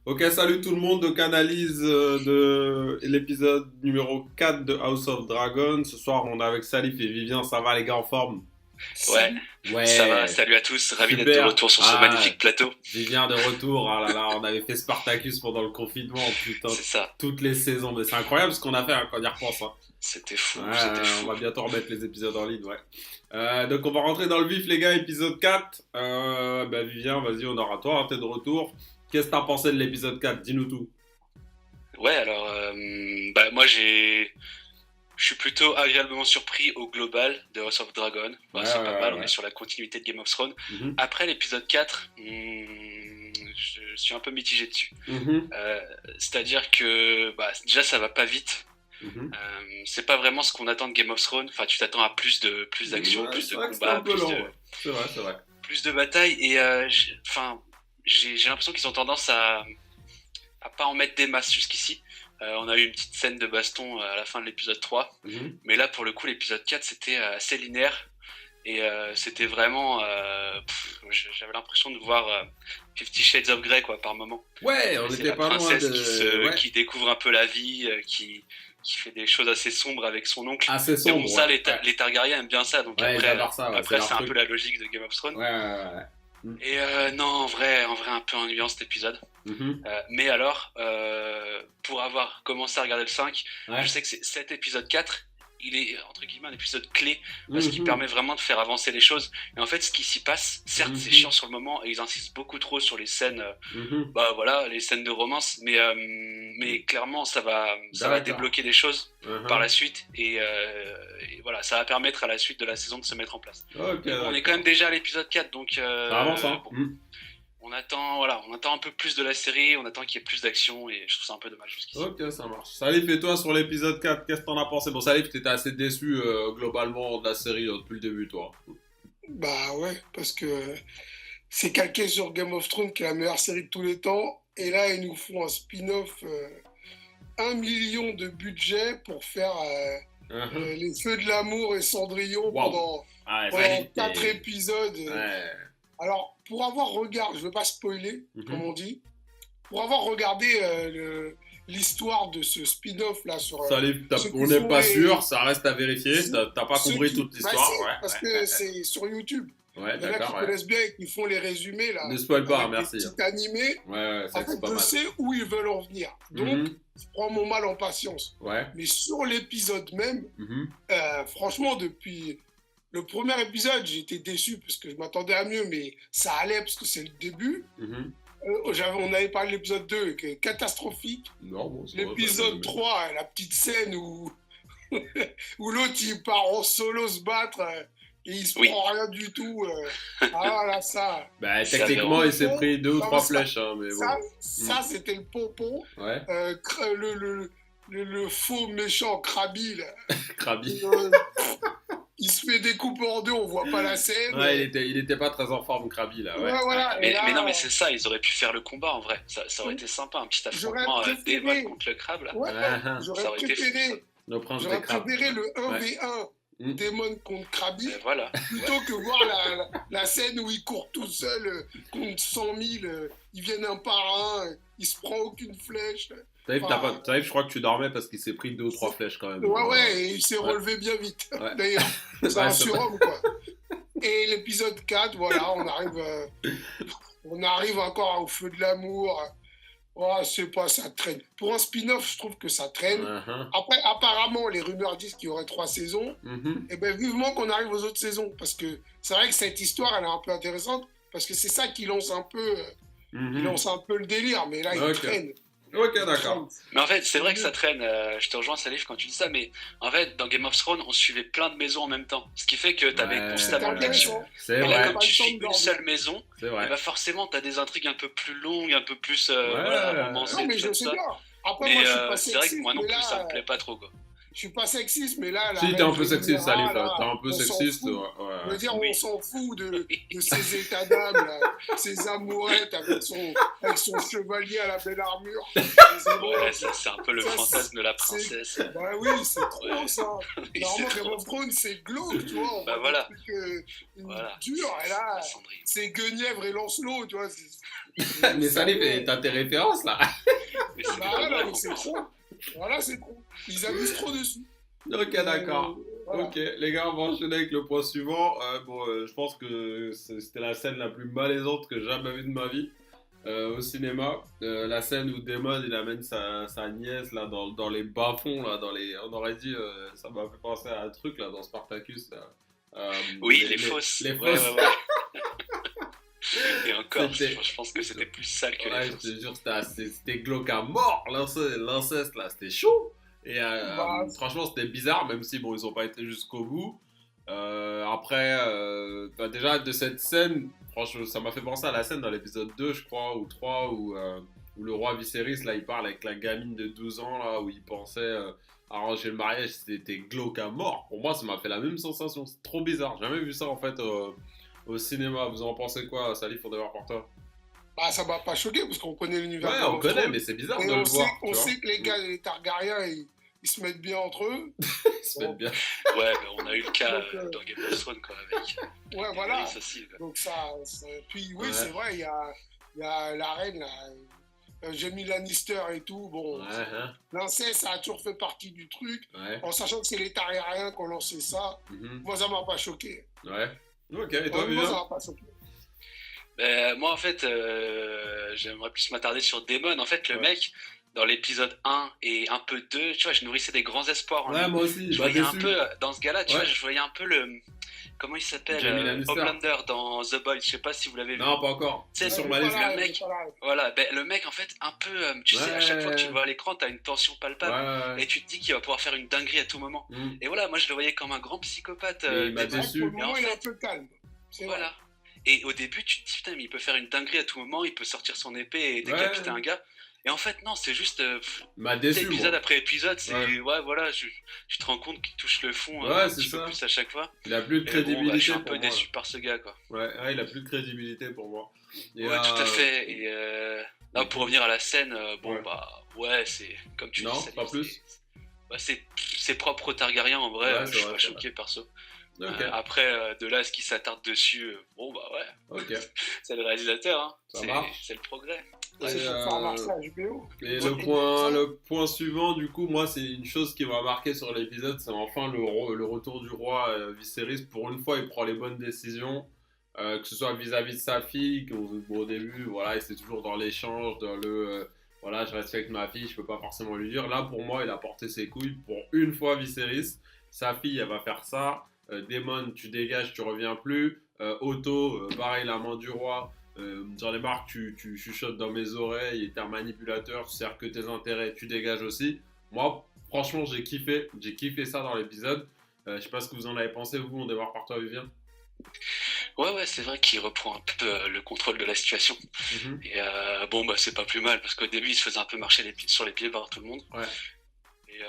Ok, salut tout le monde, donc analyse de l'épisode numéro 4 de House of Dragon. Ce soir, on est avec Salif et Vivien, ça va les gars en forme? Ouais, Salut. ça va, Ouais, salut à tous, ravi d'être de super. retour sur ce Ah, magnifique plateau. Vivien de retour, ah là là, on avait fait Spartacus pendant le confinement, putain, C'est ça, toutes les saisons. Mais c'est incroyable ce qu'on a fait quand on y repense, hein. c'était fou, Ouais, c'était on fou. va bientôt remettre les épisodes en ligne, ouais. Donc on va rentrer dans le vif les gars, épisode 4. Vivien, vas-y, on aura toi, hein, t'es de retour. Qu'est-ce que t'as pensé de l'épisode 4? Dis-nous tout. Ouais, alors, moi je suis plutôt agréablement surpris au global de House of Dragon. Ouais, C'est pas mal, on ouais. est sur la continuité de Game of Thrones. Mhm. Après l'épisode 4, je suis un peu mitigé dessus. Mhm. C'est-à-dire que déjà ça va pas vite. Mhm. C'est pas vraiment ce qu'on attend de Game of Thrones. Enfin, tu t'attends à plus d'action, Ouais, plus c'est de vrai que c'était un combats, peu lent, ouais. C'est vrai, c'est vrai. plus de batailles. Et j'ai l'impression qu'ils ont tendance à pas en mettre des masses jusqu'ici. On a eu une petite scène de baston à la fin de l'épisode 3. Mhm. Mais là, pour le coup, l'épisode 4, c'était assez linéaire. Et c'était vraiment... j'avais l'impression de voir Fifty Shades of Grey, quoi, par moment. Ouais, on C'est était la pas loin princesse de. Ouais, qui découvre un peu la vie, qui fait des choses assez sombres avec son oncle. assez Mais bon, sombre. ça, Ouais, les Targaryens aiment bien ça. Donc ouais, après, j'adore ça, ouais, c'est après leur c'est un truc. peu la logique de Game of Thrones. Ouais, ouais, ouais. Et non, en vrai, un peu ennuyant cet épisode. Mhm. Mais alors, pour avoir commencé à regarder le 5, Ouais. je sais que cet épisode 4, il est entre guillemets un épisode clé parce qu'il Mhm. permet vraiment de faire avancer les choses. Et en fait, ce qui s'y passe, certes, c'est Mhm. chiant sur le moment et ils insistent beaucoup trop sur les scènes, Mhm. les scènes de romance, mais clairement, ça va D'accord. débloquer des choses Mhm. par la suite et voilà, ça va permettre à la suite de la saison de se mettre en place. Ok, Mais bon, on est d'accord. quand même déjà à l'épisode 4, donc Ça avance, hein. bon, Mhm. on attend un peu plus de la série, on attend qu'il y ait plus d'action et je trouve ça un peu dommage jusqu'ici. Ok, ça marche. Salif, et toi sur l'épisode 4, qu'est-ce que t'en as pensé? Bon, Salif, t'étais assez déçu globalement de la série depuis le début, toi. Bah ouais, parce que c'est calqué sur Game of Thrones, qui est la meilleure série de tous les temps. Et là, ils nous font un spin-off, 1 million de budget pour faire Mhm. les Feux de l'amour et Cendrillon Wow. pendant, Ah, ouais, pendant Salif, 4 épisodes. Ouais. Alors, pour avoir regardé, je veux pas spoiler, Mhm. comme on dit, pour avoir regardé l'histoire de ce spin-off là sur Salif, ceux qui on n'est font pas les- sûr, ça reste à vérifier. ceux- T'as pas ceux compris qui- toute Bah l'histoire, si, ouais. parce Ouais, que c'est sur YouTube. ouais, Il y en a qui d'accord, ouais. connaissent bien et qui font les résumés là, Ne spoil pas, avec des merci. petits animés. Ouais, ouais, c'est En vrai que fait, c'est pas je mal. sais où ils veulent en venir. Donc, Mhm. je prends mon mal en patience. Ouais. Mais sur l'épisode même, Mhm. franchement, depuis le premier épisode, j'ai été déçu parce que je m'attendais à mieux, mais ça allait parce que c'est le début. Mhm. On avait parlé de l'épisode 2, qui est catastrophique. Non, bon, c'est vrai, L'épisode 3, la petite scène où, où l'autre il part en solo se battre et il se Oui. prend rien du tout. Ah là, ça. Bah, Ça, techniquement, il s'est bon. pris 2 ou Non, 3 mais ça- flèches, hein, mais bon. Ça c'était le pompon. Ouais, Le faux méchant Krabi, là. Krabi. Euh, il se fait découper en deux, on voit pas la scène. Ouais, il était pas très en forme, Krabi, là, ouais. Ouais, voilà. Et là, Mais non, mais c'est ça, ils auraient pu faire le combat en vrai. Ça aurait été sympa, un petit J'aurais affrontement préféré- Daemon contre le crabe là. ouais, Ah, j'aurais ça aurait été fou, ça. préféré, Le prince j'aurais des crabes. préféré le 1v1 Mm. Démon contre Krabi Et voilà. plutôt que voir la scène où il court tout seul contre 100 000. Ils viennent un par un, il se prend aucune flèche. Taïf, Taïf, je crois que tu dormais parce qu'il s'est pris 2 ou 3 flèches quand même. Ouais, et il s'est Ouais. relevé bien vite. Ouais. D'ailleurs, c'est Ouais, un c'est surhomme, quoi. Et l'épisode 4, voilà, on arrive encore au feu de l'amour. Oh, je sais pas, ça traîne. Pour un spin-off, je trouve que ça traîne. Uh-huh. Après, apparemment, les rumeurs disent qu'il y aurait 3 saisons. Mhm. Et bien, vivement qu'on arrive aux autres saisons. Parce que c'est vrai que cette histoire, elle est un peu intéressante. Parce que c'est ça qui lance un peu, Mhm. le délire. Mais là, il Ok. traîne. Ok, d'accord. Mais en fait, c'est vrai que ça traîne. Je te rejoins, Salif, quand tu dis ça. Mais en fait, dans Game of Thrones, on suivait plein de maisons en même temps. Ce qui fait que t'avais Ouais. constamment de l'action. Intéressant. C'est Et là, vrai, comme Pas tu le temps suis de une dormir. seule maison, c'est et vrai. bah forcément, t'as des intrigues un peu plus longues, un peu plus Ouais. romancées, Non, mais tout je sais ça. bien. Après, Mais moi, je suis pas c'est vrai que sexiste, moi non mais plus, ça là, me plaît pas trop, quoi. suis pas sexiste, mais là, la Si, t'es un reine peu sexiste, Rhaenyra, Salif, là. là, T'es un peu on s'en sexiste. fout. Ouais. Je veux dire, Oui. on s'en fout de ses états d'âme, là, ses amourettes avec son chevalier à la belle armure. C'est bon. Ouais, ça, c'est un peu le Ça, fantasme de la c'est- princesse. Bah oui, c'est trop Ouais. ça. Oui, Normalement, c'est Game trop. of Thrones, c'est glauque, tu vois. On Bah voit voilà. des trucs Voilà. durs, et là, La Cendrille. c'est Guenièvre et Lancelot, tu vois. Mais Salif, t'as tes références, là. Mais c'est Bah pas voilà, vrai, mais en c'est plus. trop. Voilà, c'est trop. Ils abusent trop dessus. Ok, d'accord. Voilà. Ok, les gars, on va enchaîner avec le point suivant. Je pense que c'était la scène la plus malaisante que j'ai jamais vue de ma vie au cinéma. La scène où Damon il amène sa nièce là dans les bas-fonds là, on aurait dit, ça m'a fait penser à un truc là dans Spartacus là. Oui, les fosses. Les Ouais, fosses. ouais, ouais. Et encore, C'était- je pense que c'était plus sale que Ouais, les je fosses. te jure, c'était glauque à mort. L'inceste là, c'était chaud. Et Bah, franchement, c'était bizarre, même si bon, ils ont pas été jusqu'au bout. Après, déjà de cette scène, franchement, ça m'a fait penser à la scène dans l'épisode 2, je crois, ou 3, où le roi Viserys, là, il parle avec la gamine de 12 ans, là, où il pensait arranger le mariage, c'était glauque à mort. Pour moi, ça m'a fait la même sensation. C'est trop bizarre. J'ai jamais vu ça, en fait, au cinéma. Vous en pensez quoi, Salif, pour devoir porter? bah, ça m'a pas choqué parce qu'on connaît l'univers. Ouais, Game on of connaît, Thrones. mais c'est bizarre Et de le voir. on tu vois. sait que les gars, les Targaryens, ils se mettent bien entre eux. Ils se mettent bien. Ouais, mais on a eu le cas Donc, dans Game of Thrones, quoi, avec Ouais, voilà. Daenerys aussi, quoi. Donc puis oui, Ouais. c'est vrai, il y a la reine, là, Jamie Lannister et tout. Bon, Ouais, hein, l'inceste, ça a toujours fait partie du truc. ouais. En sachant que c'est les Targaryens qui ont lancé ça, Mhm. moi, ça m'a pas choqué. Ouais. Ok, et toi, Moi, ça Vivien? m'a pas choqué. Moi, en fait, j'aimerais plus m'attarder sur Daemon. En fait, le Ouais. mec, dans l'épisode 1 et un peu 2, tu vois, je nourrissais des grands espoirs en lui. Ouais, moi aussi. Je Bah, voyais un déçu. peu, dans ce gars-là, tu Ouais. vois, je voyais un peu le... Comment il s'appelle Jamie Lannister. Homelander dans The Boys, je sais pas si vous l'avez vu. Non, pas encore. C'est C'est sur Ouais, ma liste. voilà, le mec. c'est pas là. Voilà, le mec, en fait, un peu, tu sais, à chaque fois que tu le vois à l'écran, t'as une tension Ouais, palpable. ouais. Et tu te dis qu'il va pouvoir faire une dinguerie à tout moment. Mm. Et voilà, moi je le voyais comme un grand psychopathe. Mais il m'a Daemon. déçu. Pour le Et en moment, il est un fait, peu calme. C'est vrai. voilà. Et au début, tu te dis, putain, mais il peut faire une dinguerie à tout moment, il peut sortir son épée et décapiter un gars. Et en fait, non, c'est juste Il m'a déçu, épisode moi. après épisode, c'est Ouais. voilà, tu te rends compte qu'il touche le fond Ouais, un c'est petit peu ça. plus à chaque fois. Il a plus de Et bon, bah, crédibilité je suis un pour peu moi. déçu par ce gars, quoi. Ouais, il a plus de crédibilité pour moi. Et, Ouais, tout à fait. Et là, pour revenir à la scène, bon, Ouais. bah, ouais, c'est comme tu Non, dis, Salim, pas plus. c'est propre aux Targaryens en vrai, Ouais, je c'est suis vrai, pas c'est choqué perso. Ok, Après, de là à ce qui s'attarde dessus, bon bah ouais, ok. c'est le réalisateur, hein. Ça marche. C'est le progrès. C'est Et, pour faire marcher à HBO. Et Ouais, le point suivant, du coup, moi, c'est une chose qui m'a marqué sur l'épisode, c'est enfin le retour du roi Viserys. Pour une fois, il prend les bonnes décisions, que ce soit vis-à-vis de sa fille, au début, voilà, il c'est toujours dans l'échange, dans voilà, je respecte ma fille, je peux pas forcément lui dire. Là, pour moi, il a porté ses couilles. Pour une fois, Viserys, sa fille, elle va faire ça. Daemon, tu dégages, tu reviens plus. Otto, pareil, la main du roi. J'en ai marre que tu chuchotes dans mes oreilles et t'es un manipulateur, tu sers que tes intérêts, tu dégages aussi. Moi, franchement, j'ai kiffé ça dans l'épisode. Je sais pas ce que vous en avez pensé, vous, on démarre par toi, Vivien. Ouais, c'est vrai qu'il reprend un peu le contrôle de la situation. Mhm. Et bon, bah c'est pas plus mal parce qu'au début, il se faisait un peu marcher sur les pieds par tout le monde. Ouais. Et